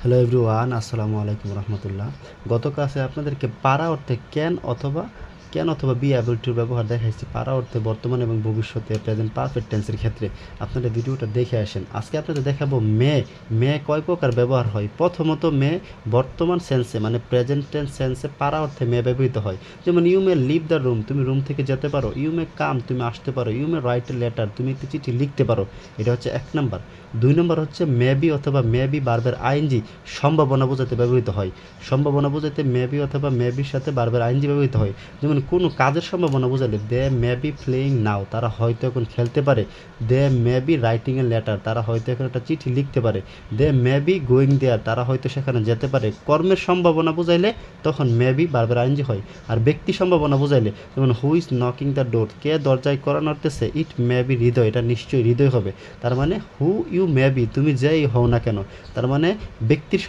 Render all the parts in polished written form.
Hello everyone, আসসালামু আলাইকুম রহমতুল্লাহ। গত ক্লাসে আপনাদেরকে পারা অর্থে ক্যান অথবা বি অ্যাবল টুর ব্যবহার দেখাইছি। পারা অর্থে বর্তমান এবং ভবিষ্যতে প্রেজেন্ট পারফেক্ট টেন্সের ক্ষেত্রে। আপনারা ভিডিওটা দেখে আসেন। আজকে আপনাদের দেখাবো মে কয় প্রকার ব্যবহার হয়। প্রথমত মে বর্তমান সেন্সে মানে প্রেজেন্ট টেন্স সেন্সে পারা অর্থে মে ব্যবহৃত হয়। যেমন you may leave the room, তুমি রুম থেকে যেতে পারো। ইউ মে কাম, তুমি আসতে পারো। You may write a letter, তুমি একটি চিঠি লিখতে পারো। এটা হচ্ছে 1 নাম্বার। 2 নম্বর হচ্ছে মেবি অথবা মেবি বার্বের আইএনজি সম্ভাবনা বোঝাতে ব্যবহৃত হয়। সম্ভাবনা বোঝাতে মেবি অথবা মেবির সাথে বার্বের আইএনজি ব্যবহৃত হয়। যেমন কোনো কাজের সম্ভাবনা বোঝালে দে মে বি প্লেয়িং নাও, তারা হয়তো এখন খেলতে পারে। They may be writing a letter, তারা হয়তো এখন একটা চিঠি লিখতে পারে। They may be going there, তারা হয়তো সেখানে যেতে পারে। কর্মের সম্ভাবনা বোঝাইলে তখন মেবি বার্বের আইএনজি হয়। আর ব্যক্তি সম্ভাবনা বোঝাইলে যেমন who is knocking the door, কে দরজায় কড়া নাড়তেছে। ইট মে বি হৃদয়, এটা নিশ্চয়ই হৃদয় হবে। তার মানে হু ইউ মে বি, তুমি যেই হও না কেন। তার মানে ব্যক্তির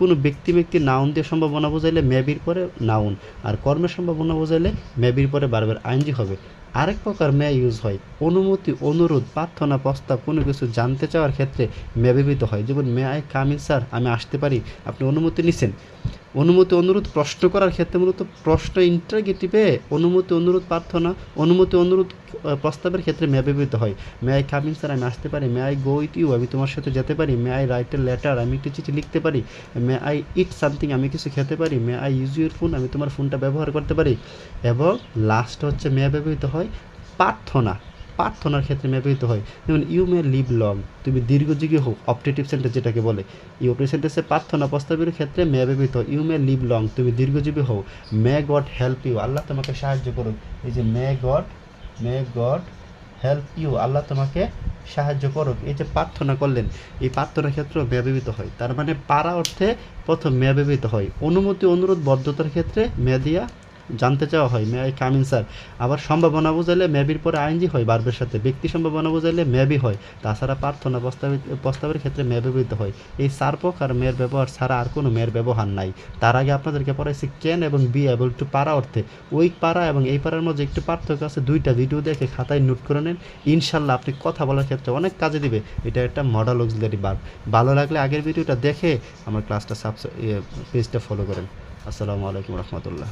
কোনো ব্যক্তি নাউন দিয়ে সম্ভাবনা বোঝাইলে মেবির পরে নাউন, আর কর্মের সম্ভাবনা বোঝাইলে মেবির পরে বারবার আইনজি হবে। আরেক প্রকার মে ইউজ হয় অনুমতি, অনুরোধ, প্রার্থনা, প্রস্তাব, কোনো কিছু জানতে চাওয়ার ক্ষেত্রে মে ব্যবহৃত হয়। যেমন may I come in sir, আমি আসতে পারি, আপনি অনুমতি নিছেন। অনুমতি অনুরোধ প্রশ্ন করার ক্ষেত্রে মূলত প্রশ্ন ইন্টারগেটিভে অনুমতি অনুরোধ প্রার্থনা, অনুমতি অনুরোধ প্রস্তাবের ক্ষেত্রে মে ব্যবহৃত হয়। May I come in sir, আমি আসতে পারি। May I go with you, আমি তোমার সাথে যেতে পারি। May I write a letter, আমি একটি চিঠি লিখতে পারি। মে আই ইট সামথিং, আমি কিছু খেতে পারি। May I use your phone, আমি তোমার ফোনটা ব্যবহার করতে পারি। এবং লাস্ট হচ্ছে মে ব্যবহৃত হয় প্রার্থনা, প্রার্থনার ক্ষেত্রে মে ব্যবহৃত হয়। যেমন ইউ মে লিভ লং, তুমি দীর্ঘজীবী হোক, অপটেটিভ সেন্টেন্স যেটাকে বলে। এই অপটেটিভ সেন্টেন্সে প্রার্থনা প্রস্তাবের ক্ষেত্রে মে ব্যবহৃত হয়। ইউ মে লিভ লং, তুমি দীর্ঘজীবী হও। মে গড হেল্প ইউ, আল্লাহ তোমাকে সাহায্য করুক। এই যে মে গড হেল্প ইউ, আল্লাহ তোমাকে সাহায্য করুক। এই যে প্রার্থনা করলেন, এই প্রার্থনার ক্ষেত্রেও মে ব্যবহৃত হয়। তার মানে পারা অর্থে প্রথম মে ব্যবহৃত হয়। অনুমতি অনুরোধ বদ্ধতার ক্ষেত্রে মে দিয়া জানতে চাওয়া হয়, may I come in sir. আবার সম্ভাবনা বোঝাইলে মেবির পরে আইনজি হয় বার্বের সাথে। ব্যক্তি সম্ভাবনা বোঝাইলে মেবি হয়। তাছাড়া প্রার্থনা প্রস্তাবের ক্ষেত্রে মে ব্যবহৃত হয়। এই 4 প্রকার মেয়ের ব্যবহার ছাড়া আর কোনো মেয়ের ব্যবহার নাই। তার আগে আপনাদেরকে পড়াইছি ক্যান এবং বি এবল টু পারা অর্থে। ওই পারা এবং এই পারার মধ্যে একটু পার্থক্য আছে। 2টা ভিডিও দেখে খাতায় নোট করে নেন, ইনশাল্লাহ আপনি কথা বলার ক্ষেত্রে অনেক কাজে দিবে। এটা একটা মডেল অক্সিলারি ভার্ব। ভালো লাগলে আগের ভিডিওটা দেখে আমার ক্লাসটা পেজটা ফলো করেন। আসসালামু আলাইকুম রহমতুল্লাহ।